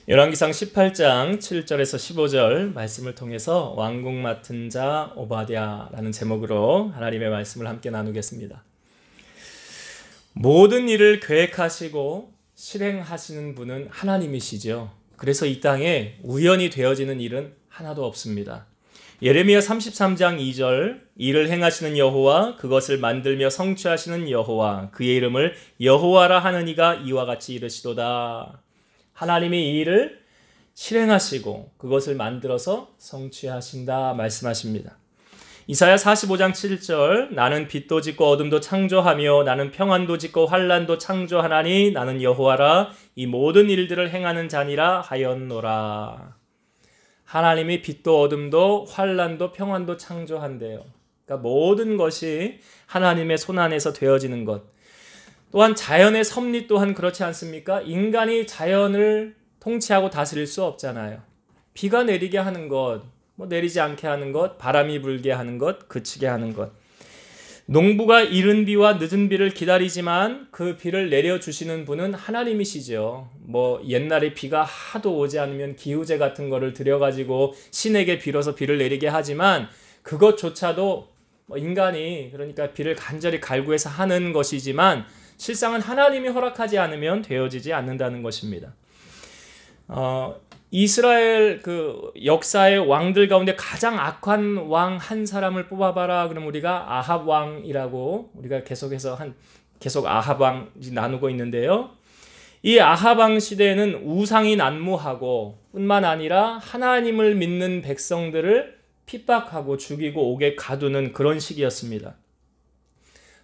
열왕기상 18장 7절에서 15절 말씀을 통해서 왕국 맡은 자 오바댜라는 제목으로 하나님의 말씀을 함께 나누겠습니다. 모든 일을 계획하시고 실행하시는 분은 하나님이시죠. 그래서 이 땅에 우연히 되어지는 일은 하나도 없습니다. 예레미야 33장 2절 일을 행하시는 여호와 그것을 만들며 성취하시는 여호와 그의 이름을 여호와라 하는 이가 이와 같이 이르시도다. 하나님이 이 일을 실행하시고 그것을 만들어서 성취하신다 말씀하십니다. 이사야 45장 7절 나는 빛도 짓고 어둠도 창조하며 나는 평안도 짓고 환난도 창조하나니 나는 여호와라 이 모든 일들을 행하는 자니라 하였노라. 하나님이 빛도 어둠도 환난도 평안도 창조한대요. 그러니까 모든 것이 하나님의 손안에서 되어지는 것. 또한 자연의 섭리 또한 그렇지 않습니까? 인간이 자연을 통치하고 다스릴 수 없잖아요. 비가 내리게 하는 것, 내리지 않게 하는 것, 바람이 불게 하는 것, 그치게 하는 것. 농부가 이른 비와 늦은 비를 기다리지만 그 비를 내려주시는 분은 하나님이시죠. 옛날에 비가 하도 오지 않으면 기우제 같은 거를 들여가지고 신에게 빌어서 비를 내리게 하지만 그것조차도 인간이 그러니까 비를 간절히 갈구해서 하는 것이지만 실상은 하나님이 허락하지 않으면 되어지지 않는다는 것입니다. 이스라엘 그 역사의 왕들 가운데 가장 악한 왕 한 사람을 뽑아봐라. 그럼 우리가 아합 왕이라고 우리가 계속 아합 왕 나누고 있는데요. 이 아합 왕 시대에는 우상이 난무하고 뿐만 아니라 하나님을 믿는 백성들을 핍박하고 죽이고 옥에 가두는 그런 시기였습니다.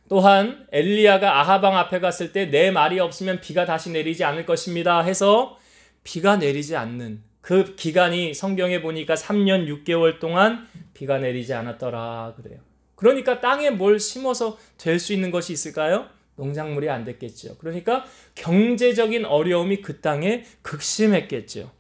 또한 엘리야가 아합 왕 앞에 갔을 때 내 말이 없으면 비가 다시 내리지 않을 것입니다 해서 비가 내리지 않는 그 기간이 성경에 보니까 3년 6개월 동안 비가 내리지 않았더라 그래요. 그러니까 땅에 뭘 심어서 될 수 있는 것이 있을까요? 농작물이 안 됐겠죠. 그러니까 경제적인 어려움이 그 땅에 극심했겠죠.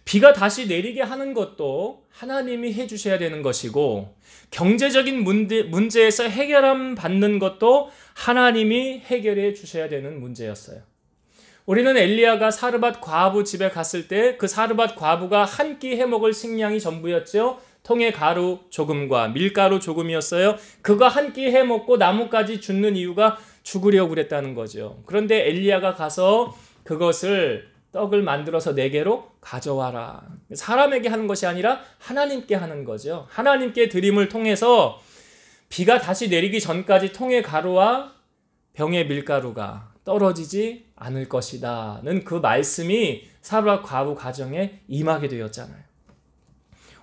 비가 다시 내리게 하는 것도 하나님이 해주셔야 되는 것이고 경제적인 문제에서 해결함 받는 것도 하나님이 해결해 주셔야 되는 문제였어요. 우리는 엘리야가 사르밧 과부 집에 갔을 때 그 사르밧 과부가 한 끼 해먹을 식량이 전부였죠. 통에 가루 조금과 밀가루 조금이었어요. 그거 한 끼 해먹고 나뭇가지 줍는 이유가 죽으려고 그랬다는 거죠. 그런데 엘리야가 가서 그것을 떡을 만들어서 4개로 가져와라. 사람에게 하는 것이 아니라 하나님께 하는 거죠. 하나님께 드림을 통해서 비가 다시 내리기 전까지 통의 가루와 병의 밀가루가 떨어지지 않을 것이다는 그 말씀이 사르밧 과부 가정에 임하게 되었잖아요.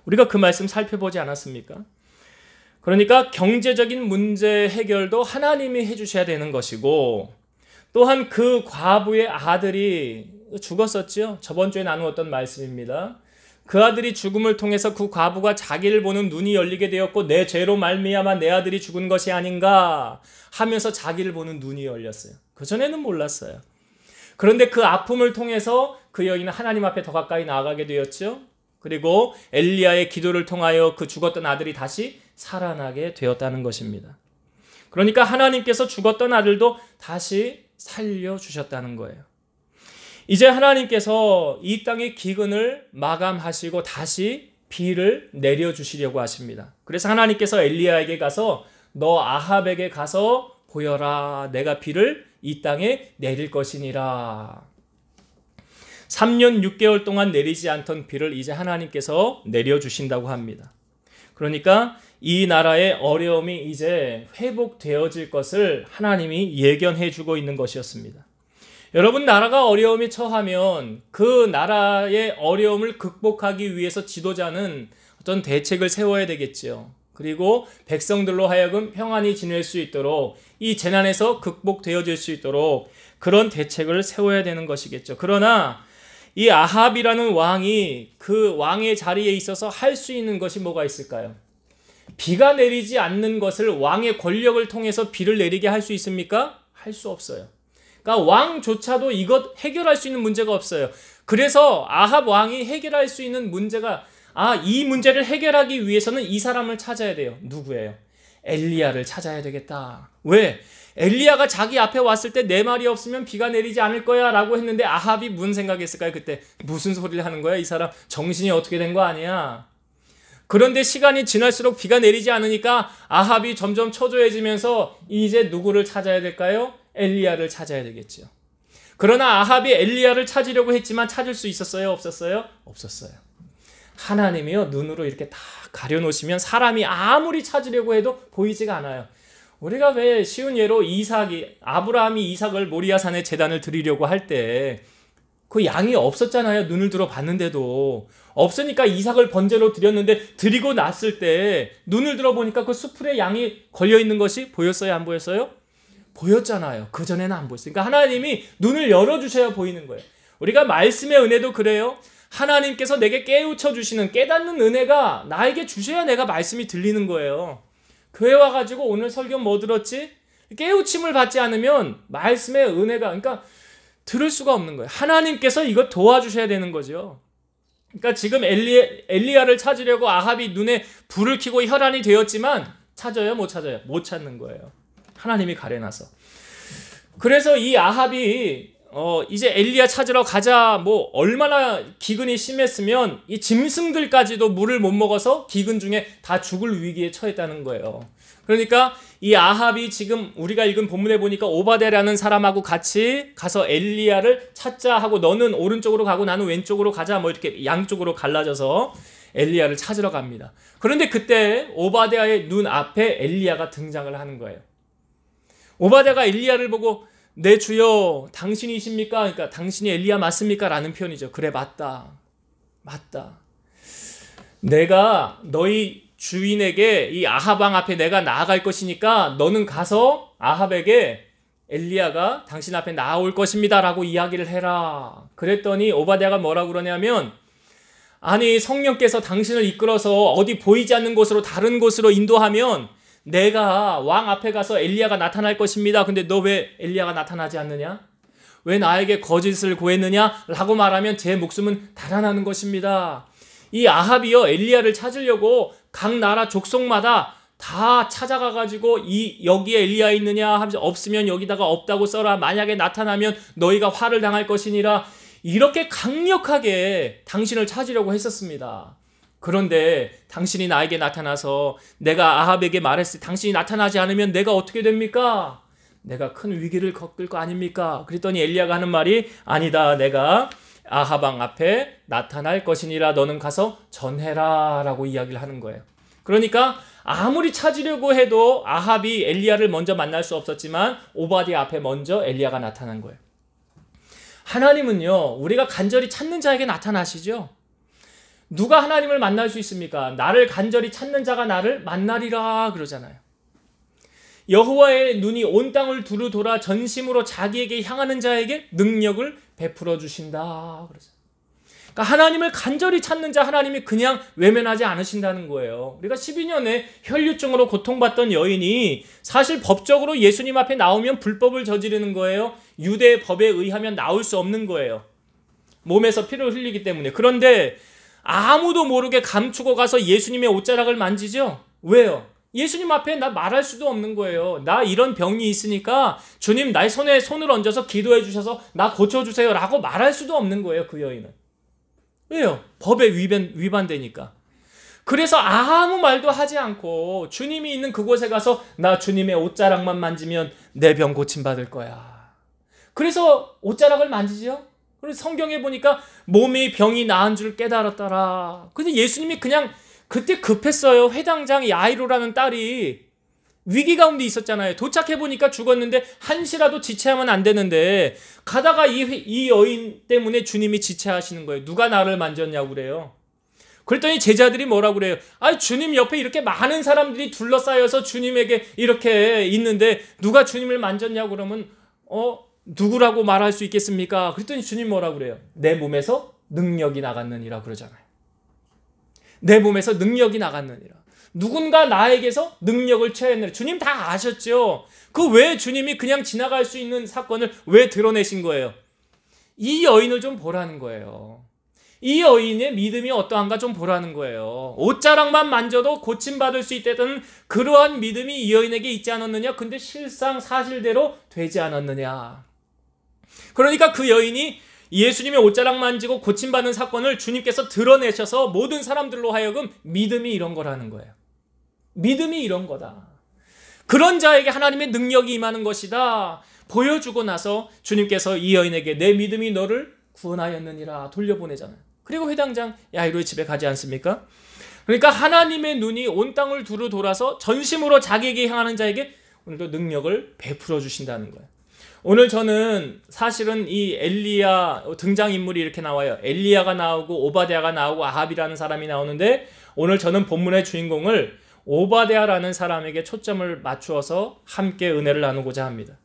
우리가 그 말씀 살펴보지 않았습니까? 그러니까 경제적인 문제 해결도 하나님이 해주셔야 되는 것이고 또한 그 과부의 아들이 죽었었죠. 저번 주에 나누었던 말씀입니다. 그 아들이 죽음을 통해서 그 과부가 자기를 보는 눈이 열리게 되었고 내 죄로 말미암아 내 아들이 죽은 것이 아닌가 하면서 자기를 보는 눈이 열렸어요. 그전에는 몰랐어요. 그런데 그 아픔을 통해서 그 여인은 하나님 앞에 더 가까이 나아가게 되었죠. 그리고 엘리야의 기도를 통하여 그 죽었던 아들이 다시 살아나게 되었다는 것입니다. 그러니까 하나님께서 죽었던 아들도 다시 살려주셨다는 거예요. 이제 하나님께서 이 땅의 기근을 마감하시고 다시 비를 내려주시려고 하십니다. 그래서 하나님께서 엘리야에게 가서 너 아합에게 가서 보여라. 내가 비를 이 땅에 내릴 것이니라. 3년 6개월 동안 내리지 않던 비를 이제 하나님께서 내려주신다고 합니다. 그러니까 이 나라의 어려움이 이제 회복되어질 것을 하나님이 예견해 주고 있는 것이었습니다. 여러분, 나라가 어려움에 처하면 그 나라의 어려움을 극복하기 위해서 지도자는 어떤 대책을 세워야 되겠죠. 그리고 백성들로 하여금 평안히 지낼 수 있도록 이 재난에서 극복되어질 수 있도록 그런 대책을 세워야 되는 것이겠죠. 그러나 이 아합이라는 왕이 그 왕의 자리에 있어서 할 수 있는 것이 뭐가 있을까요? 비가 내리지 않는 것을 왕의 권력을 통해서 비를 내리게 할 수 있습니까? 할 수 없어요. 그러니까 왕조차도 이것 해결할 수 있는 문제가 없어요. 그래서 아합 왕이 해결할 수 있는 문제가 이 문제를 해결하기 위해서는 이 사람을 찾아야 돼요. 누구예요? 엘리야를 찾아야 되겠다. 왜? 엘리야가 자기 앞에 왔을 때 내 말이 없으면 비가 내리지 않을 거야 라고 했는데 아합이 무슨 생각했을까요? 그때 무슨 소리를 하는 거야? 이 사람 정신이 어떻게 된 거 아니야? 그런데 시간이 지날수록 비가 내리지 않으니까 아합이 점점 초조해지면서 이제 누구를 찾아야 될까요? 엘리야를 찾아야 되겠죠. 그러나 아합이 엘리야를 찾으려고 했지만 찾을 수 있었어요? 없었어요? 없었어요. 하나님이요, 눈으로 이렇게 다 가려놓으시면 사람이 아무리 찾으려고 해도 보이지가 않아요. 우리가 왜 쉬운 예로 아브라함이 이삭을 모리아산에 제단을 드리려고 할 때 그 양이 없었잖아요. 눈을 들어 봤는데도. 없으니까 이삭을 번제로 드렸는데 드리고 났을 때 눈을 들어 보니까 그 수풀에 양이 걸려있는 것이 보였어요? 안 보였어요? 보였잖아요. 그전에는 안 보였어요. 그러니까 하나님이 눈을 열어주셔야 보이는 거예요. 우리가 말씀의 은혜도 그래요. 하나님께서 내게 깨우쳐 주시는 깨닫는 은혜가 나에게 주셔야 내가 말씀이 들리는 거예요. 교회 와가지고 오늘 설교 뭐 들었지? 깨우침을 받지 않으면 말씀의 은혜가, 그러니까 들을 수가 없는 거예요. 하나님께서 이거 도와주셔야 되는 거죠. 그러니까 지금 엘리야를 찾으려고 아합이 눈에 불을 켜고 혈안이 되었지만 찾아요? 못 찾아요? 못 찾는 거예요. 하나님이 가려놔서. 그래서 이 아합이 이제 엘리야 찾으러 가자, 뭐 얼마나 기근이 심했으면 이 짐승들까지도 물을 못 먹어서 기근 중에 다 죽을 위기에 처했다는 거예요. 그러니까 이 아합이 지금 우리가 읽은 본문에 보니까 오바댜라는 사람하고 같이 가서 엘리야를 찾자 하고, 너는 오른쪽으로 가고 나는 왼쪽으로 가자, 뭐 이렇게 양쪽으로 갈라져서 엘리야를 찾으러 갑니다. 그런데 그때 오바댜의 눈 앞에 엘리야가 등장을 하는 거예요. 오바댜가 엘리야를 보고 내 주여 당신이십니까? 그러니까 당신이 엘리야 맞습니까? 라는 표현이죠. 그래, 맞다. 내가 너희 주인에게 이 아합 왕 앞에 내가 나아갈 것이니까 너는 가서 아합에게 엘리야가 당신 앞에 나올 것입니다 라고 이야기를 해라. 그랬더니 오바댜가 뭐라고 그러냐면, 아니 성령께서 당신을 이끌어서 어디 보이지 않는 곳으로 다른 곳으로 인도하면 내가 왕 앞에 가서 엘리야가 나타날 것입니다. 근데 너 왜 엘리야가 나타나지 않느냐? 왜 나에게 거짓을 고했느냐? 라고 말하면 제 목숨은 달아나는 것입니다. 이 아합이요, 엘리야를 찾으려고 각 나라 족속마다 다 찾아가가지고 여기에 엘리야 있느냐 하면서 없으면 여기다가 없다고 써라. 만약에 나타나면 너희가 화를 당할 것이니라. 이렇게 강력하게 당신을 찾으려고 했었습니다. 그런데 당신이 나에게 나타나서 내가 아합에게 말했을 때 당신이 나타나지 않으면 내가 어떻게 됩니까? 내가 큰 위기를 겪을 거 아닙니까? 그랬더니 엘리야가 하는 말이, 아니다, 내가 아합 왕 앞에 나타날 것이니라. 너는 가서 전해라 라고 이야기를 하는 거예요. 그러니까 아무리 찾으려고 해도 아합이 엘리야를 먼저 만날 수 없었지만 오바댜 앞에 먼저 엘리야가 나타난 거예요. 하나님은요, 우리가 간절히 찾는 자에게 나타나시죠. 누가 하나님을 만날 수 있습니까? 나를 간절히 찾는 자가 나를 만나리라 그러잖아요. 여호와의 눈이 온 땅을 두루 돌아 전심으로 자기에게 향하는 자에게 능력을 베풀어 주신다 그러죠. 그러니까 하나님을 간절히 찾는 자 하나님이 그냥 외면하지 않으신다는 거예요. 우리가 12년에 혈류증으로 고통받던 여인이 사실 법적으로 예수님 앞에 나오면 불법을 저지르는 거예요. 유대 법에 의하면 나올 수 없는 거예요. 몸에서 피를 흘리기 때문에. 그런데 아무도 모르게 감추고 가서 예수님의 옷자락을 만지죠. 왜요? 예수님 앞에 나 말할 수도 없는 거예요. 나 이런 병이 있으니까 주님 나의 손에 손을 얹어서 기도해 주셔서 나 고쳐주세요 라고 말할 수도 없는 거예요. 그 여인은. 왜요? 법에 위반되니까. 그래서 아무 말도 하지 않고 주님이 있는 그곳에 가서 나 주님의 옷자락만 만지면 내 병 고침받을 거야. 그래서 옷자락을 만지죠. 그래서 성경에 보니까 몸이 병이 나은 줄 깨달았더라. 근데 예수님이 그냥 그때 급했어요. 회당장 야이로라는 딸이 위기 가운데 있었잖아요. 도착해보니까 죽었는데 한시라도 지체하면 안 되는데 가다가 이 여인 때문에 주님이 지체하시는 거예요. 누가 나를 만졌냐고 그래요. 그랬더니 제자들이 뭐라고 그래요. 아, 주님 옆에 이렇게 많은 사람들이 둘러싸여서 주님에게 이렇게 있는데 누가 주님을 만졌냐고 그러면 누구라고 말할 수 있겠습니까? 그랬더니 주님 뭐라고 그래요. 내 몸에서 능력이 나갔느니라 그러잖아요. 내 몸에서 능력이 나갔느니라. 누군가 나에게서 능력을 취했느니라. 주님 다 아셨죠. 그 왜 주님이 그냥 지나갈 수 있는 사건을 왜 드러내신 거예요? 이 여인을 좀 보라는 거예요. 이 여인의 믿음이 어떠한가 좀 보라는 거예요. 옷자락만 만져도 고침받을 수 있다는 그러한 믿음이 이 여인에게 있지 않았느냐? 근데 실상 사실대로 되지 않았느냐? 그러니까 그 여인이 예수님의 옷자락 만지고 고침받는 사건을 주님께서 드러내셔서 모든 사람들로 하여금 믿음이 이런 거라는 거예요. 믿음이 이런 거다. 그런 자에게 하나님의 능력이 임하는 것이다. 보여주고 나서 주님께서 이 여인에게 내 믿음이 너를 구원하였느니라 돌려보내잖아요. 그리고 회당장 야이로의 집에 가지 않습니까? 그러니까 하나님의 눈이 온 땅을 두루 돌아서 전심으로 자기에게 향하는 자에게 오늘도 능력을 베풀어 주신다는 거예요. 오늘 저는 사실은 이 엘리야 등장인물이 이렇게 나와요. 엘리야가 나오고 오바댜가 나오고 아합이라는 사람이 나오는데 오늘 저는 본문의 주인공을 오바댜라는 사람에게 초점을 맞추어서 함께 은혜를 나누고자 합니다.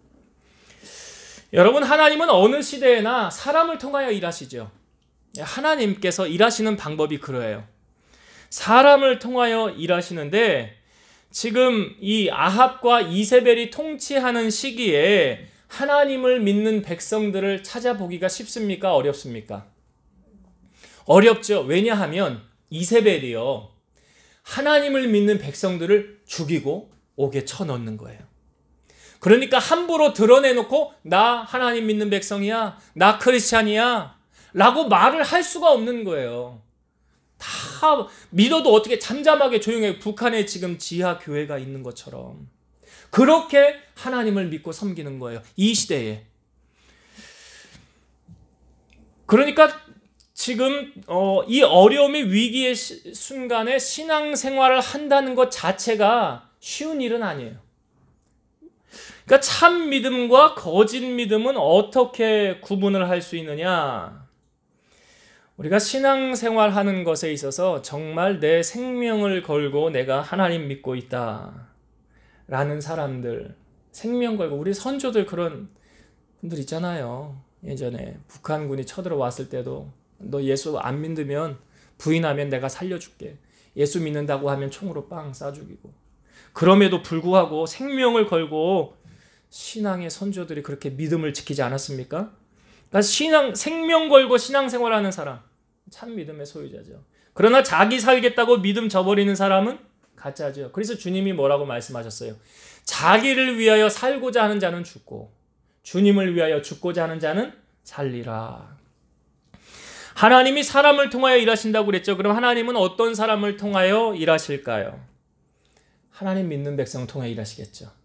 여러분, 하나님은 어느 시대에나 사람을 통하여 일하시죠. 하나님께서 일하시는 방법이 그러해요. 사람을 통하여 일하시는데 지금 이 아합과 이세벨이 통치하는 시기에 하나님을 믿는 백성들을 찾아보기가 쉽습니까? 어렵습니까? 어렵죠. 왜냐하면 이세벨이요, 하나님을 믿는 백성들을 죽이고 옥에 쳐넣는 거예요. 그러니까 함부로 드러내놓고 나 하나님 믿는 백성이야, 나 크리스찬이야 라고 말을 할 수가 없는 거예요. 다 믿어도 어떻게 잠잠하게 조용하게 북한에 지금 지하 교회가 있는 것처럼 그렇게 하나님을 믿고 섬기는 거예요. 이 시대에. 그러니까 지금 이 어려움의 위기의 순간에 신앙생활을 한다는 것 자체가 쉬운 일은 아니에요. 그러니까 참 믿음과 거짓 믿음은 어떻게 구분을 할 수 있느냐? 우리가 신앙생활 하는 것에 있어서 정말 내 생명을 걸고 내가 하나님 믿고 있다 라는 사람들, 생명 걸고, 우리 선조들 그런 분들 있잖아요. 예전에 북한군이 쳐들어왔을 때도 너 예수 안 믿으면, 부인하면 내가 살려줄게, 예수 믿는다고 하면 총으로 빵 쏴 죽이고, 그럼에도 불구하고 생명을 걸고 신앙의 선조들이 그렇게 믿음을 지키지 않았습니까? 그러니까 생명 걸고 신앙생활하는 사람 참 믿음의 소유자죠. 그러나 자기 살겠다고 믿음 저버리는 사람은 가짜죠. 그래서 주님이 뭐라고 말씀하셨어요? 자기를 위하여 살고자 하는 자는 죽고 주님을 위하여 죽고자 하는 자는 살리라. 하나님이 사람을 통하여 일하신다고 그랬죠. 그럼 하나님은 어떤 사람을 통하여 일하실까요? 하나님 믿는 백성을 통하여 일하시겠죠.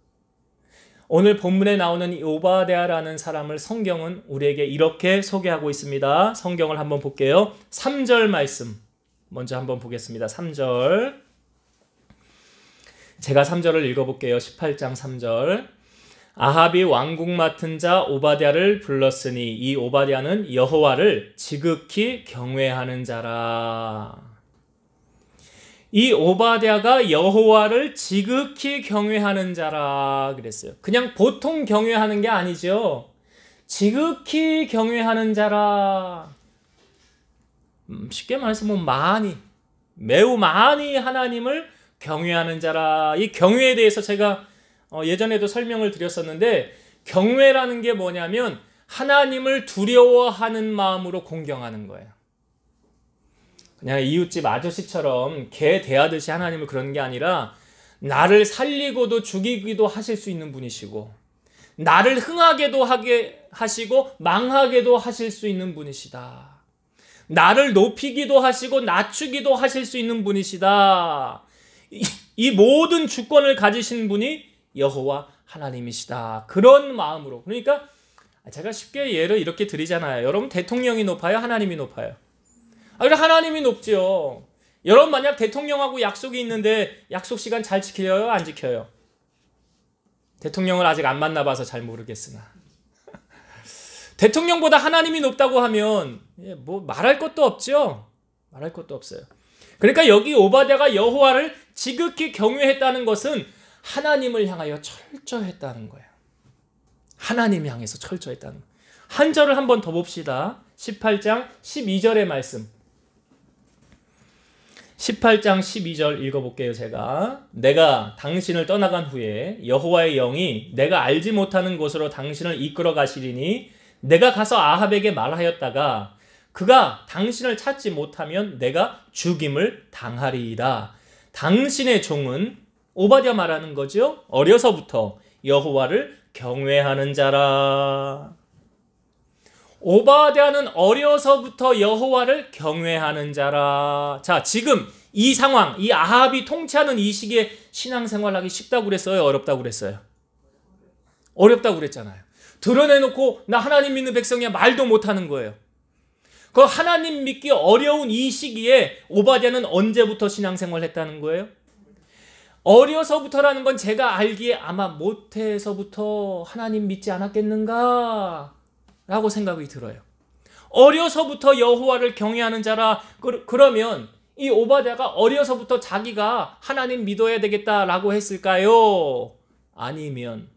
오늘 본문에 나오는 이 오바댜라는 사람을 성경은 우리에게 이렇게 소개하고 있습니다. 성경을 한번 볼게요. 3절 말씀 먼저 한번 보겠습니다. 3절. 제가 3절을 읽어볼게요. 18장 3절. 아합이 왕궁 맡은 자 오바댜를 불렀으니 이 오바댜는 여호와를 지극히 경외하는 자라. 이 오바댜가 여호와를 지극히 경외하는 자라 그랬어요. 그냥 보통 경외하는 게 아니죠. 지극히 경외하는 자라. 쉽게 말해서 매우 많이 하나님을 경외하는 자라. 이 경외에 대해서 제가 예전에도 설명을 드렸었는데, 경외라는 게 뭐냐면 하나님을 두려워하는 마음으로 공경하는 거예요. 그냥 이웃집 아저씨처럼 개 대하듯이 하나님을 그러는 게 아니라 나를 살리고도 죽이기도 하실 수 있는 분이시고, 나를 흥하게도 하게 하시고 망하게도 하실 수 있는 분이시다. 나를 높이기도 하시고 낮추기도 하실 수 있는 분이시다. 이 모든 주권을 가지신 분이 여호와 하나님이시다. 그런 마음으로. 그러니까 제가 쉽게 예를 이렇게 드리잖아요. 여러분, 대통령이 높아요? 하나님이 높아요? 그래, 하나님이 높죠. 여러분, 만약 대통령하고 약속이 있는데 약속 시간 잘 지켜요? 안 지켜요? 대통령을 아직 안 만나봐서 잘 모르겠으나 대통령보다 하나님이 높다고 하면 뭐 말할 것도 없죠. 말할 것도 없어요. 그러니까 여기 오바댜가 여호와를 지극히 경외했다는 것은 하나님을 향하여 철저했다는 거예요. 하나님 향해서 철저했다는 거예요. 한 절을 한번 더 봅시다. 18장 12절의 말씀. 18장 12절 읽어볼게요. 제가. 내가 당신을 떠나간 후에 여호와의 영이 내가 알지 못하는 곳으로 당신을 이끌어 가시리니 내가 가서 아합에게 말하였다가 그가 당신을 찾지 못하면 내가 죽임을 당하리이다. 당신의 종은 오바댜 말하는 거죠. 어려서부터 여호와를 경외하는 자라. 오바댜는 어려서부터 여호와를 경외하는 자라. 자, 지금 이 상황, 이 아합이 통치하는 이 시기에 신앙생활하기 쉽다고 그랬어요? 어렵다고 그랬어요? 어렵다고 그랬잖아요. 드러내놓고 나 하나님 믿는 백성이야 말도 못하는 거예요. 그 하나님 믿기 어려운 이 시기에 오바댜는 언제부터 신앙생활을 했다는 거예요? 어려서부터라는 건 제가 알기에 아마 모태에서부터 하나님 믿지 않았겠는가 라고 생각이 들어요. 어려서부터 여호와를 경외하는 자라. 그러면 이 오바댜가 어려서부터 자기가 하나님 믿어야 되겠다라고 했을까요? 아니면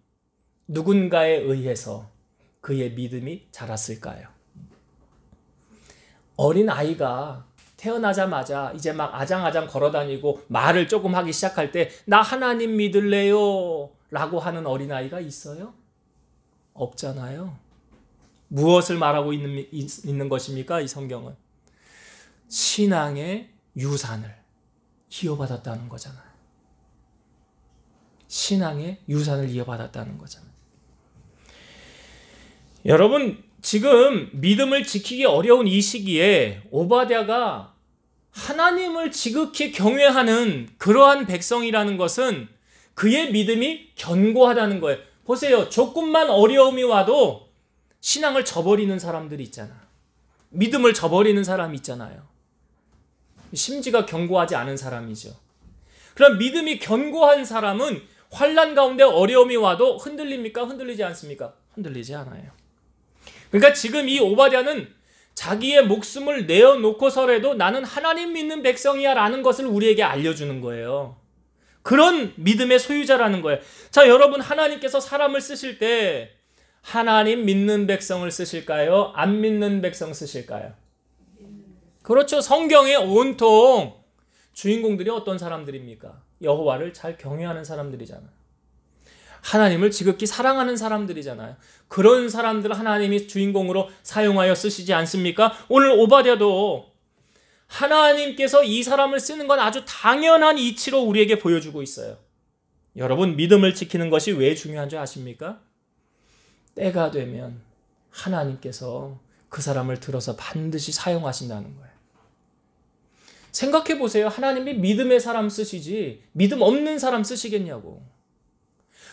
누군가에 의해서 그의 믿음이 자랐을까요? 어린 아이가 태어나자마자 이제 막 아장아장 걸어다니고 말을 조금 하기 시작할 때 나 하나님 믿을래요 라고 하는 어린아이가 있어요? 없잖아요. 무엇을 말하고 있는 것입니까? 이 성경은 신앙의 유산을 이어받았다는 거잖아요. 신앙의 유산을 이어받았다는 거잖아요. 여러분, 지금 믿음을 지키기 어려운 이 시기에 오바댜가 하나님을 지극히 경외하는 그러한 백성이라는 것은 그의 믿음이 견고하다는 거예요. 보세요. 조금만 어려움이 와도 신앙을 저버리는 사람들이 있잖아. 믿음을 저버리는 사람이 있잖아요. 심지가 견고하지 않은 사람이죠. 그럼 믿음이 견고한 사람은 환난 가운데 어려움이 와도 흔들립니까? 흔들리지 않습니까? 흔들리지 않아요. 그러니까 지금 이 오바댜는 자기의 목숨을 내어놓고서라도 나는 하나님 믿는 백성이야 라는 것을 우리에게 알려주는 거예요. 그런 믿음의 소유자라는 거예요. 자, 여러분, 하나님께서 사람을 쓰실 때 하나님 믿는 백성을 쓰실까요? 안 믿는 백성 쓰실까요? 그렇죠. 성경에 온통 주인공들이 어떤 사람들입니까? 여호와를 잘 경외하는 사람들이잖아요. 하나님을 지극히 사랑하는 사람들이잖아요. 그런 사람들을 하나님이 주인공으로 사용하여 쓰시지 않습니까? 오늘 오바댜도 하나님께서 이 사람을 쓰는 건 아주 당연한 이치로 우리에게 보여주고 있어요. 여러분, 믿음을 지키는 것이 왜 중요한 줄 아십니까? 때가 되면 하나님께서 그 사람을 들어서 반드시 사용하신다는 거예요. 생각해 보세요. 하나님이 믿음의 사람 쓰시지 믿음 없는 사람 쓰시겠냐고.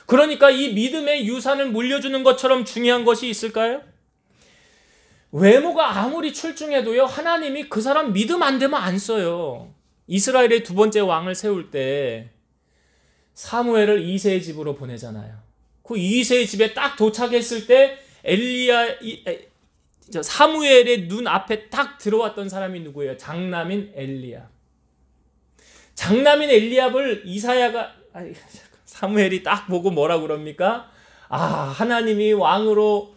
그러니까 이 믿음의 유산을 물려주는 것처럼 중요한 것이 있을까요? 외모가 아무리 출중해도요, 하나님이 그 사람 믿음 안 되면 안 써요. 이스라엘의 두 번째 왕을 세울 때 사무엘을 이새의 집으로 보내잖아요. 그 이새의 집에 딱 도착했을 때 사무엘의 눈 앞에 딱 들어왔던 사람이 누구예요? 장남인 엘리압. 장남인 엘리압을 사무엘이 딱 보고 뭐라고 그럽니까? 아, 하나님이 왕으로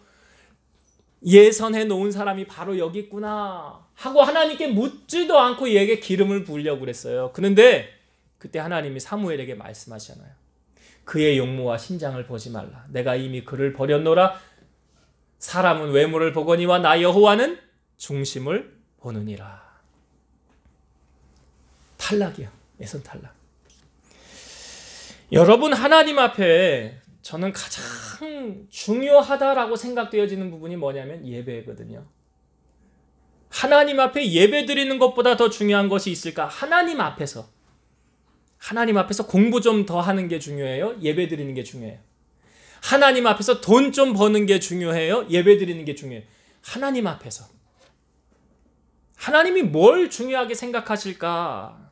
예선해 놓은 사람이 바로 여기 있구나 하고 하나님께 묻지도 않고 얘에게 기름을 부으려고 그랬어요. 그런데 그때 하나님이 사무엘에게 말씀하시잖아요. 그의 용모와 신장을 보지 말라. 내가 이미 그를 버렸노라. 사람은 외모를 보거니와 나 여호와는 중심을 보느니라. 탈락이요. 예선 탈락. 여러분, 하나님 앞에 저는 가장 중요하다라고 생각되어지는 부분이 뭐냐면 예배거든요. 하나님 앞에 예배 드리는 것보다 더 중요한 것이 있을까? 하나님 앞에서 공부 좀 더 하는 게 중요해요? 예배 드리는 게 중요해요? 하나님 앞에서 돈 좀 버는 게 중요해요? 예배 드리는 게 중요해요? 하나님 앞에서. 하나님이 뭘 중요하게 생각하실까?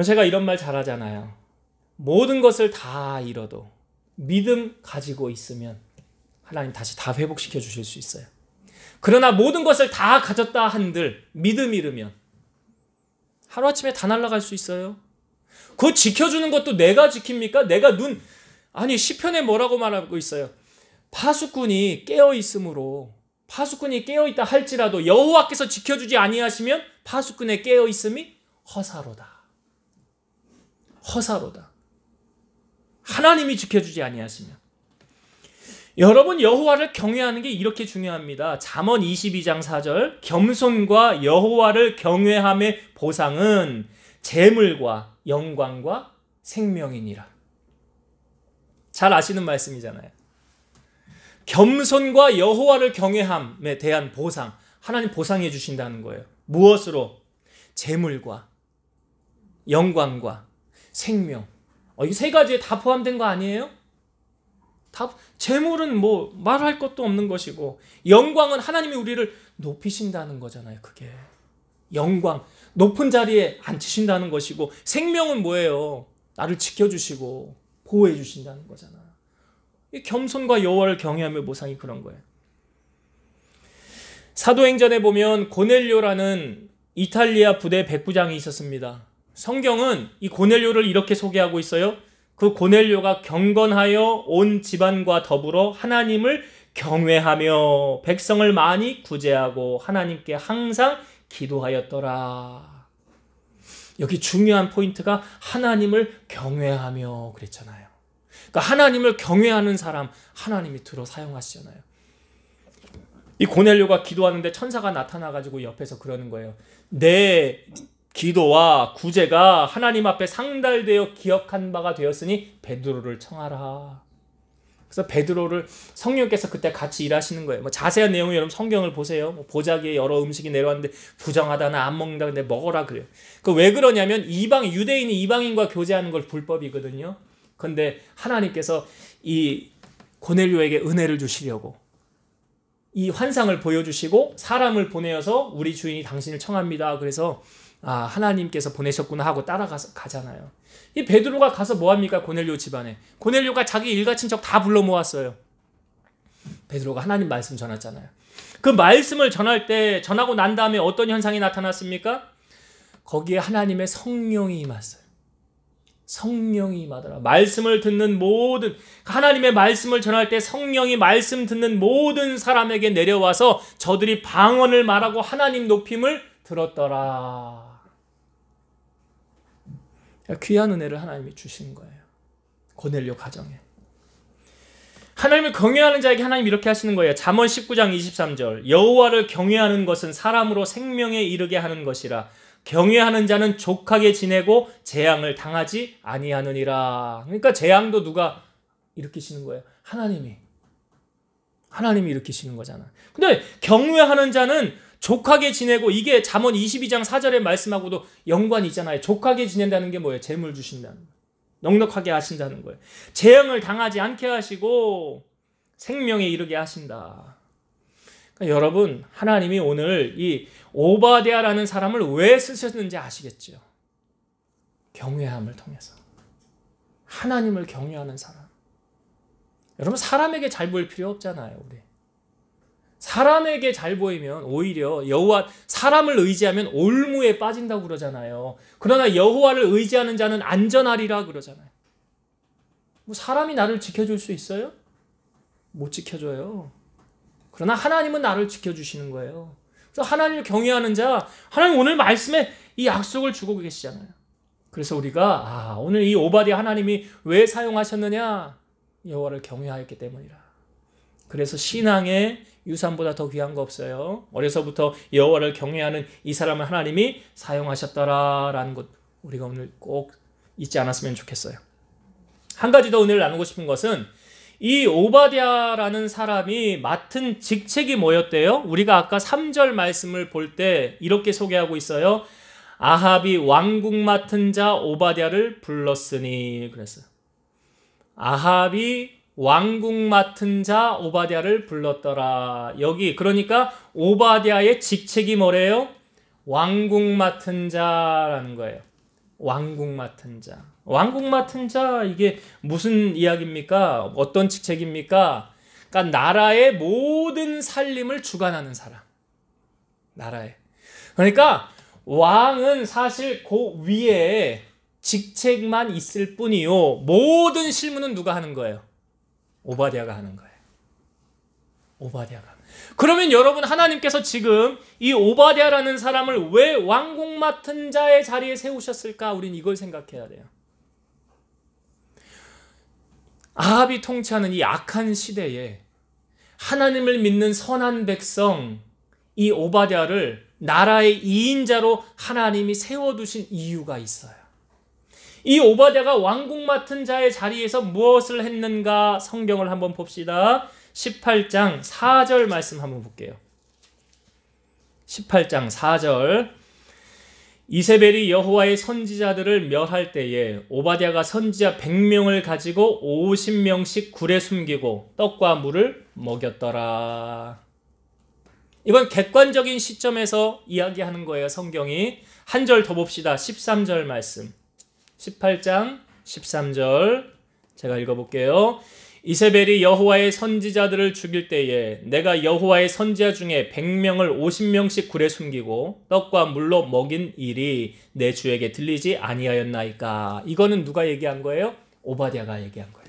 제가 이런 말 잘하잖아요. 모든 것을 다 잃어도 믿음 가지고 있으면 하나님 다시 다 회복시켜 주실 수 있어요. 그러나 모든 것을 다 가졌다 한들 믿음 잃으면 하루아침에 다 날아갈 수 있어요. 그거 지켜주는 것도 내가 지킵니까? 아니, 시편에 뭐라고 말하고 있어요? 파수꾼이 깨어있으므로, 파수꾼이 깨어있다 할지라도 여호와께서 지켜주지 아니하시면 파수꾼의 깨어있음이 허사로다. 허사로다. 하나님이 지켜주지 아니하시면. 여러분, 여호와를 경외하는 게 이렇게 중요합니다. 잠언 22장 4절, 겸손과 여호와를 경외함의 보상은 재물과 영광과 생명이니라. 잘 아시는 말씀이잖아요. 겸손과 여호와를 경외함에 대한 보상, 하나님 보상해 주신다는 거예요. 무엇으로? 재물과 영광과 생명. 이 세 가지에 다 포함된 거 아니에요? 재물은 뭐 말할 것도 없는 것이고, 영광은 하나님이 우리를 높이신다는 거잖아요. 그게 영광, 높은 자리에 앉히신다는 것이고, 생명은 뭐예요? 나를 지켜주시고 보호해 주신다는 거잖아. 이 겸손과 여호와를 경외함의 보상이 그런 거예요. 사도행전에 보면 고넬료라는 이탈리아 부대 백부장이 있었습니다. 성경은 이 고넬료를 이렇게 소개하고 있어요. 그 고넬료가 경건하여 온 집안과 더불어 하나님을 경외하며 백성을 많이 구제하고 하나님께 항상 기도하였더라. 여기 중요한 포인트가 하나님을 경외하며 그랬잖아요. 그러니까 하나님을 경외하는 사람 하나님이 들어 사용하시잖아요. 이 고넬료가 기도하는데 천사가 나타나가지고 옆에서 그러는 거예요. 내 기도와 구제가 하나님 앞에 상달되어 기억한 바가 되었으니 베드로를 청하라. 그래서 베드로를 성령께서 그때 같이 일하시는 거예요. 뭐 자세한 내용은 여러분 성경을 보세요. 뭐 보자기에 여러 음식이 내려왔는데 부정하다, 나 안 먹는다, 근데 먹어라 그래요. 그 왜 그러냐면 유대인이 이방인과 교제하는 걸 불법이거든요. 근데 하나님께서 이 고넬료에게 은혜를 주시려고 이 환상을 보여주시고 사람을 보내어서 우리 주인이 당신을 청합니다. 그래서 하나님께서 보내셨구나 하고 따라가잖아요. 이 베드로가 가서 뭐합니까? 고넬료 집안에. 고넬료가 자기 일가친척 다 불러 모았어요. 베드로가 하나님 말씀 전했잖아요. 그 말씀을 전하고 난 다음에 어떤 현상이 나타났습니까? 거기에 하나님의 성령이 임했어요. 성령이 임하더라. 말씀을 듣는 모든, 하나님의 말씀을 전할 때 성령이 말씀 듣는 모든 사람에게 내려와서 저들이 방언을 말하고 하나님 높임을 들었더라. 귀한 은혜를 하나님이 주신 거예요. 고넬료 가정에. 하나님을 경외하는 자에게 하나님 이렇게 하시는 거예요. 잠언 19장 23절, 여호와를 경외하는 것은 사람으로 생명에 이르게 하는 것이라. 경외하는 자는 족하게 지내고 재앙을 당하지 아니하느니라. 그러니까 재앙도 누가 일으키시는 거예요? 하나님이 일으키시는 거잖아. 근데 경외하는 자는 족하게 지내고, 이게 잠언 22장 4절의 말씀하고도 연관이 있잖아요. 족하게 지낸다는 게 뭐예요? 재물 주신다는 거예요. 넉넉하게 하신다는 거예요. 재앙을 당하지 않게 하시고 생명에 이르게 하신다. 그러니까 여러분, 하나님이 오늘 이 오바댜라는 사람을 왜 쓰셨는지 아시겠죠? 경외함을 통해서. 하나님을 경외하는 사람. 여러분, 사람에게 잘 보일 필요 없잖아요. 우리 사람에게 잘 보이면 오히려 여호와, 사람을 의지하면 올무에 빠진다고 그러잖아요. 그러나 여호와를 의지하는 자는 안전하리라 그러잖아요. 뭐 사람이 나를 지켜줄 수 있어요? 못 지켜줘요. 그러나 하나님은 나를 지켜주시는 거예요. 그래서 하나님을 경외하는 자, 하나님 오늘 말씀에 이 약속을 주고 계시잖아요. 그래서 우리가 오늘 이 오바댜 하나님이 왜 사용하셨느냐? 여호와를 경외하였기 때문이라. 그래서 신앙의 유산보다 더 귀한 거 없어요. 어려서부터 여호와를 경외하는 이 사람을 하나님이 사용하셨더라라는 것, 우리가 오늘 꼭 잊지 않았으면 좋겠어요. 한 가지 더 은혜를 나누고 싶은 것은 이 오바댜라는 사람이 맡은 직책이 뭐였대요? 우리가 아까 3절 말씀을 볼 때 이렇게 소개하고 있어요. 아합이 왕국 맡은 자 오바댜를 불렀으니 그랬어요. 아합이 왕국 맡은 자 오바댜를 불렀더라. 여기 그러니까 오바댜의 직책이 뭐래요? 왕국 맡은 자라는 거예요. 왕국 맡은 자. 왕국 맡은 자, 이게 무슨 이야기입니까? 어떤 직책입니까? 그러니까 나라의 모든 살림을 주관하는 사람. 나라에. 그러니까 왕은 사실 그 위에 직책만 있을 뿐이요, 모든 실무는 누가 하는 거예요? 오바댜가 하는 거예요. 오바댜가. 그러면 여러분, 하나님께서 지금 이 오바댜라는 사람을 왜 왕국 맡은 자의 자리에 세우셨을까? 우린 이걸 생각해야 돼요. 아합이 통치하는 이 악한 시대에 하나님을 믿는 선한 백성 이 오바댜를 나라의 2인자로 하나님이 세워두신 이유가 있어요. 이 오바댜가 왕궁 맡은 자의 자리에서 무엇을 했는가 성경을 한번 봅시다. 18장 4절 말씀 한번 볼게요. 18장 4절 이세벨이 여호와의 선지자들을 멸할 때에 오바댜가 선지자 100명을 가지고 50명씩 굴에 숨기고 떡과 물을 먹였더라. 이건 객관적인 시점에서 이야기하는 거예요. 성경이. 한 절 더 봅시다. 13절 말씀. 18장 13절 제가 읽어볼게요. 이세벨이 여호와의 선지자들을 죽일 때에 내가 여호와의 선지자 중에 100명을 50명씩 굴에 숨기고 떡과 물로 먹인 일이 내 주에게 들리지 아니하였나이까. 이거는 누가 얘기한 거예요? 오바댜가 얘기한 거예요.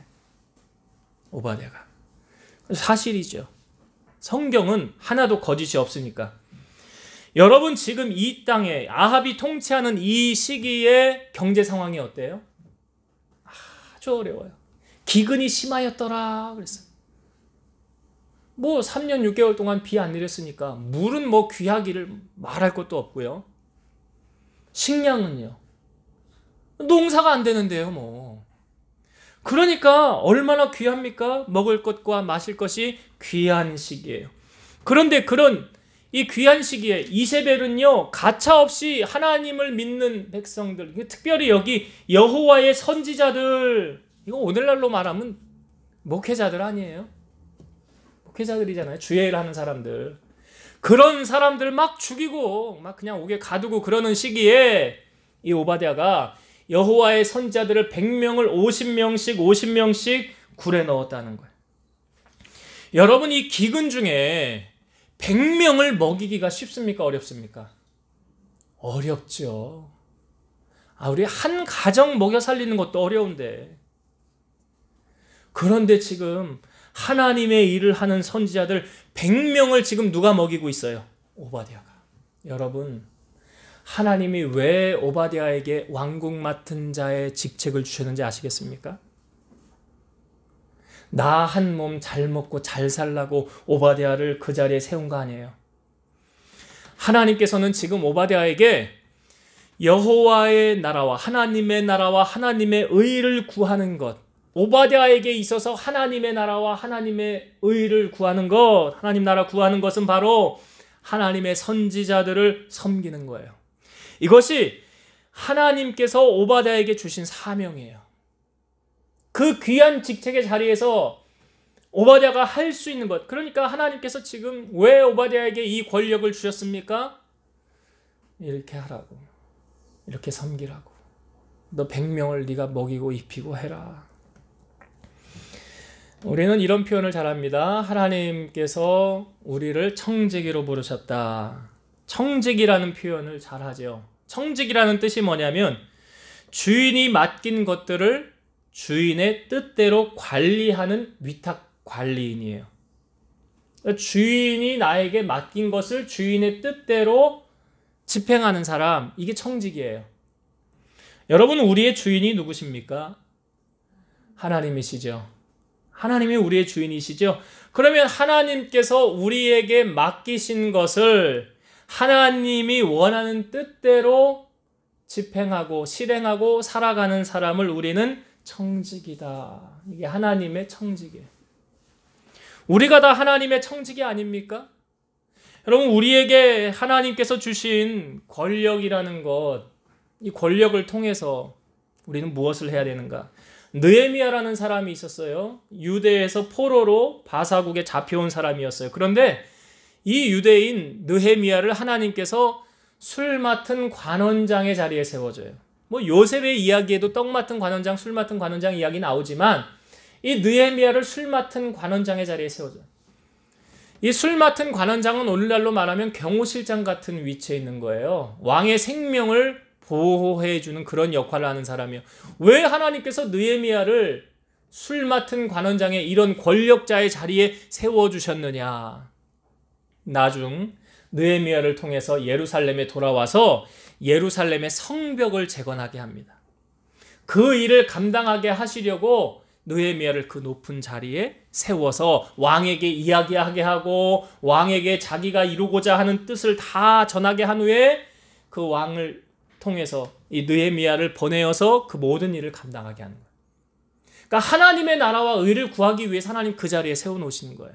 오바댜가. 사실이죠. 성경은 하나도 거짓이 없으니까. 여러분 지금 이 땅에 아합이 통치하는 이 시기에 경제 상황이 어때요? 아주 어려워요. 기근이 심하였더라 그랬어요. 뭐 3년 6개월 동안 비 안 내렸으니까 물은 뭐 귀하기를 말할 것도 없고요. 식량은요. 농사가 안 되는데요 뭐. 그러니까 얼마나 귀합니까? 먹을 것과 마실 것이 귀한 시기예요. 그런데 그런 이 귀한 시기에 이세벨은요 가차없이 하나님을 믿는 백성들, 특별히 여기 여호와의 선지자들, 이거 오늘날로 말하면 목회자들 아니에요? 목회자들이잖아요. 주의 일 하는 사람들. 그런 사람들 막 죽이고 막 그냥 옥에 가두고 그러는 시기에 이 오바댜가 여호와의 선지자들을 100명을 50명씩 굴에 넣었다는 거예요. 여러분 이 기근 중에 100명을 먹이기가 쉽습니까? 어렵습니까? 어렵죠. 우리 한 가정 먹여 살리는 것도 어려운데. 그런데 지금 하나님의 일을 하는 선지자들 100명을 지금 누가 먹이고 있어요? 오바댜가. 여러분 하나님이 왜 오바댜에게 왕궁 맡은 자의 직책을 주셨는지 아시겠습니까? 나 한 몸 잘 먹고 잘 살라고 오바댜를 그 자리에 세운 거 아니에요. 하나님께서는 지금 오바댜에게 여호와의 나라와 하나님의 의를 구하는 것, 오바댜에게 있어서 하나님의 나라와 하나님의 의를 구하는 것, 하나님 나라 구하는 것은 바로 하나님의 선지자들을 섬기는 거예요. 이것이 하나님께서 오바댜에게 주신 사명이에요. 그 귀한 직책의 자리에서 오바댜가 할 수 있는 것. 그러니까 하나님께서 지금 왜 오바댜에게 이 권력을 주셨습니까? 이렇게 하라고. 이렇게 섬기라고. 너 100명을 네가 먹이고 입히고 해라. 우리는 이런 표현을 잘합니다. 하나님께서 우리를 청지기로 부르셨다. 청지기라는 표현을 잘하죠. 청지기라는 뜻이 뭐냐면 주인이 맡긴 것들을 주인의 뜻대로 관리하는 위탁 관리인이에요. 주인이 나에게 맡긴 것을 주인의 뜻대로 집행하는 사람, 이게 청지기예요. 여러분 우리의 주인이 누구십니까? 하나님이시죠. 하나님이 우리의 주인이시죠. 그러면 하나님께서 우리에게 맡기신 것을 하나님이 원하는 뜻대로 집행하고 실행하고 살아가는 사람을 우리는 청지기다. 이게 하나님의 청지기예요. 우리가 다 하나님의 청지기 아닙니까? 여러분 우리에게 하나님께서 주신 권력이라는 것, 이 권력을 통해서 우리는 무엇을 해야 되는가? 느헤미야라는 사람이 있었어요. 유대에서 포로로 바사국에 잡혀온 사람이었어요. 그런데 이 유대인 느헤미야를 하나님께서 술 맡은 관원장의 자리에 세워줘요. 뭐 요셉의 이야기에도 떡 맡은 관원장, 술 맡은 관원장 이야기 나오지만 이 느헤미야를 술 맡은 관원장의 자리에 세워줘요. 이 술 맡은 관원장은 오늘날로 말하면 경호실장 같은 위치에 있는 거예요. 왕의 생명을 보호해주는 그런 역할을 하는 사람이에요. 왜 하나님께서 느헤미야를 술 맡은 관원장의 이런 권력자의 자리에 세워주셨느냐? 나중 느헤미야를 통해서 예루살렘에 돌아와서 예루살렘의 성벽을 재건하게 합니다. 그 일을 감당하게 하시려고 느헤미야를 그 높은 자리에 세워서 왕에게 이야기하게 하고 왕에게 자기가 이루고자 하는 뜻을 다 전하게 한 후에 그 왕을 통해서 이 느헤미야를 보내어서 그 모든 일을 감당하게 하는 거예요. 그러니까 하나님의 나라와 의를 구하기 위해서 하나님 그 자리에 세워놓으시는 거예요.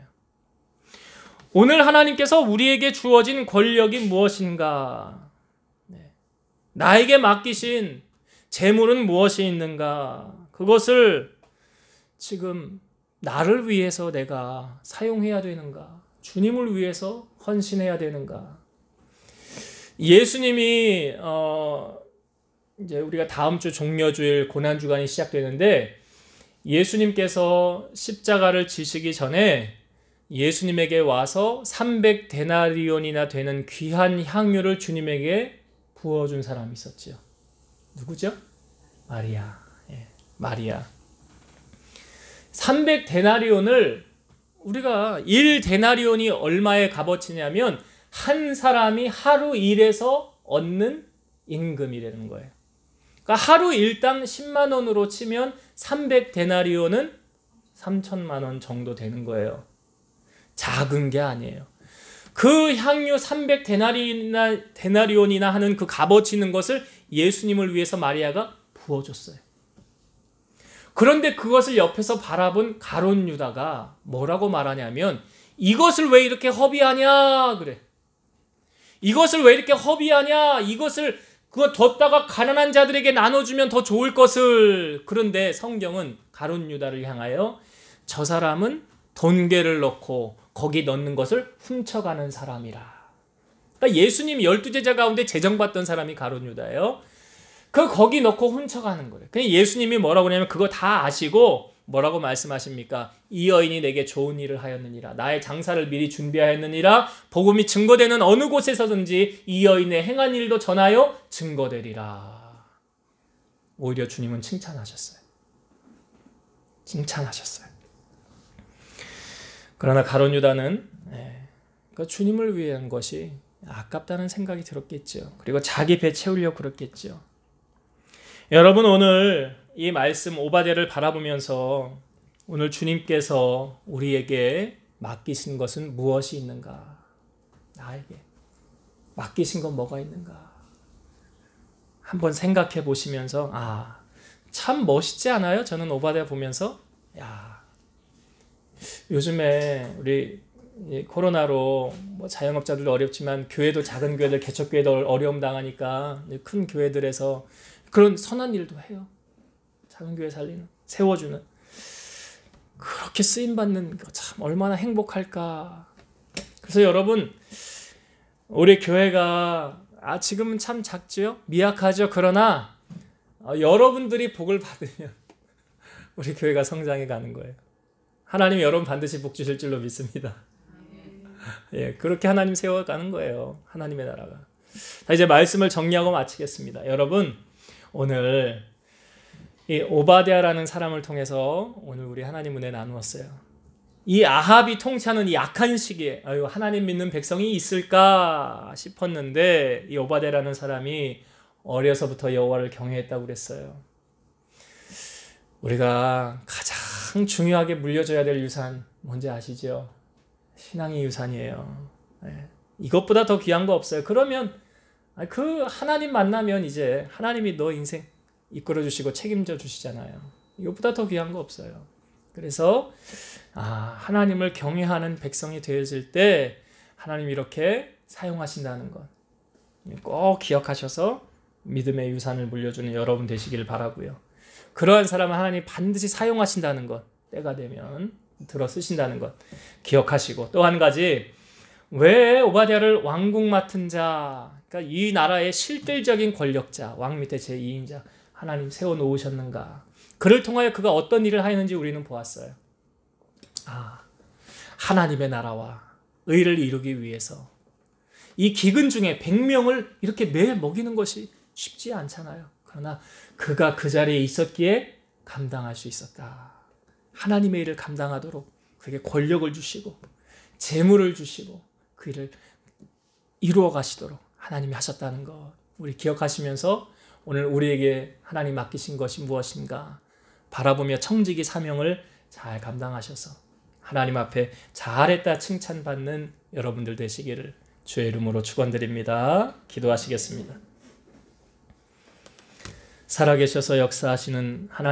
오늘 하나님께서 우리에게 주어진 권력이 무엇인가? 나에게 맡기신 재물은 무엇이 있는가? 그것을 지금 나를 위해서 내가 사용해야 되는가? 주님을 위해서 헌신해야 되는가? 예수님이 이제 우리가 다음 주 종려주일 고난주간이 시작되는데 예수님께서 십자가를 지시기 전에 예수님에게 와서 300데나리온이나 되는 귀한 향유를 주님에게 부어준 사람이 있었죠. 누구죠? 마리아. 예, 마리아. 300데나리온을 우리가 1데나리온이 얼마의 값어치냐면 한 사람이 하루 일해서 얻는 임금이라는 거예요. 그러니까 하루 일당 10만 원으로 치면 300데나리온은 3천만 원 정도 되는 거예요. 작은 게 아니에요. 그 향유 300데나리온이나 하는 그 값어치 있는 것을 예수님을 위해서 마리아가 부어줬어요. 그런데 그것을 옆에서 바라본 가룟 유다가 뭐라고 말하냐면 이것을 왜 이렇게 허비하냐 그래. 이것을 왜 이렇게 허비하냐. 이것을 그거 뒀다가 가난한 자들에게 나눠주면 더 좋을 것을. 그런데 성경은 가룟 유다를 향하여 저 사람은 돈괴를 넣고 거기 넣는 것을 훔쳐가는 사람이라. 그러니까 예수님 12제자 가운데 제정받던 사람이 가룟 유다예요. 거기 넣고 훔쳐가는 거예요. 그냥 예수님이 뭐라고 하냐면 그거 다 아시고 뭐라고 말씀하십니까? 이 여인이 내게 좋은 일을 하였느니라. 나의 장사를 미리 준비하였느니라. 복음이 증거되는 어느 곳에서든지 이 여인의 행한 일도 전하여 증거되리라. 오히려 주님은 칭찬하셨어요. 칭찬하셨어요. 그러나 가룟 유다는 그 주님을 위한 것이 아깝다는 생각이 들었겠죠. 그리고 자기 배 채우려고 그랬겠죠. 여러분 오늘 이 말씀 오바댜를 바라보면서 오늘 주님께서 우리에게 맡기신 것은 무엇이 있는가? 나에게 맡기신 건 뭐가 있는가? 한번 생각해 보시면서 참 멋있지 않아요? 저는 오바댜 보면서 요즘에 우리 코로나로 뭐 자영업자들도 어렵지만 교회도 작은 교회들 개척교회도 어려움 당하니까 큰 교회들에서 그런 선한 일도 해요. 작은 교회 살리는, 세워주는. 그렇게 쓰임받는 거 참 얼마나 행복할까. 그래서 여러분 우리 교회가 지금은 참 작죠? 미약하죠? 그러나 여러분들이 복을 받으면 우리 교회가 성장해 가는 거예요. 하나님이 여러분 반드시 복 주실 줄로 믿습니다. 예, 그렇게 하나님 세워가는 거예요. 하나님의 나라가. 자, 이제 말씀을 정리하고 마치겠습니다. 여러분 오늘 이 오바댜라는 사람을 통해서 오늘 우리 하나님 은혜 나누었어요. 이 아합이 통치하는 이 악한 시기에 하나님 믿는 백성이 있을까 싶었는데 이 오바댜라는 사람이 어려서부터 여호와를 경외했다고 그랬어요. 우리가 가장 중요하게 물려줘야 될 유산 뭔지 아시죠? 신앙의 유산이에요. 이것보다 더 귀한 거 없어요. 그러면 그 하나님 만나면 이제 하나님이 너 인생 이끌어 주시고 책임져 주시잖아요. 이것보다 더 귀한 거 없어요. 그래서 하나님을 경외하는 백성이 되어질 때 하나님이 이렇게 사용하신다는 것 꼭 기억하셔서 믿음의 유산을 물려주는 여러분 되시길 바라고요. 그러한 사람은 하나님이 반드시 사용하신다는 것, 때가 되면 들어 쓰신다는 것 기억하시고, 또 한 가지, 왜 오바댜를 왕궁 맡은 자, 그러니까 이 나라의 실질적인 권력자, 왕 밑에 제2인자 하나님 세워놓으셨는가? 그를 통하여 그가 어떤 일을 하였는지 우리는 보았어요. 하나님의 나라와 의를 이루기 위해서 이 기근 중에 100명을 이렇게 매일 먹이는 것이 쉽지 않잖아요. 그러나 그가 그 자리에 있었기에 감당할 수 있었다. 하나님의 일을 감당하도록 그에게 권력을 주시고 재물을 주시고 그 일을 이루어 가시도록 하나님이 하셨다는 것 우리 기억하시면서 오늘 우리에게 하나님 맡기신 것이 무엇인가 바라보며 청지기 사명을 잘 감당하셔서 하나님 앞에 잘했다 칭찬받는 여러분들 되시기를 주의 이름으로 축원드립니다. 기도하시겠습니다. 살아계셔서 역사하시는 하나님,